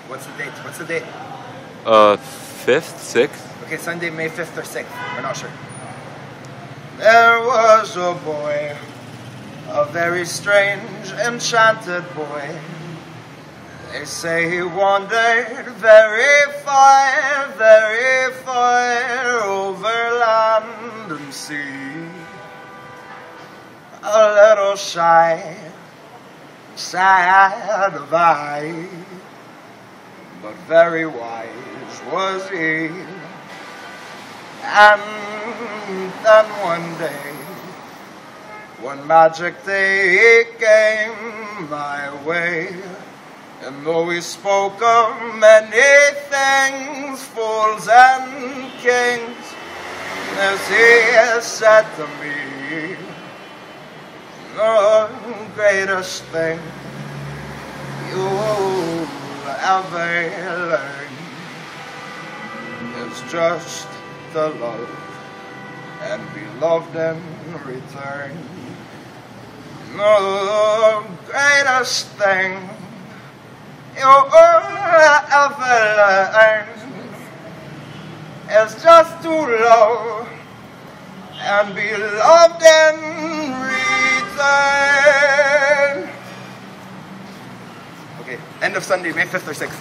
What's the date? What's the date? 5th, 6th? Okay, Sunday, May 5th or 6th. We're not sure. There was a boy, a very strange, enchanted boy. They say he wandered very far over land and sea. A little shy, sad of eye, but very wise was he. And then one magic day, he came my way. And though he spoke of many things, fools and kings, as he said to me, the greatest thing you'll ever learn is just to love and be loved in return. The greatest thing you'll ever learn is just to love and be loved in return. Okay, end of Sunday, May 5th or 6th.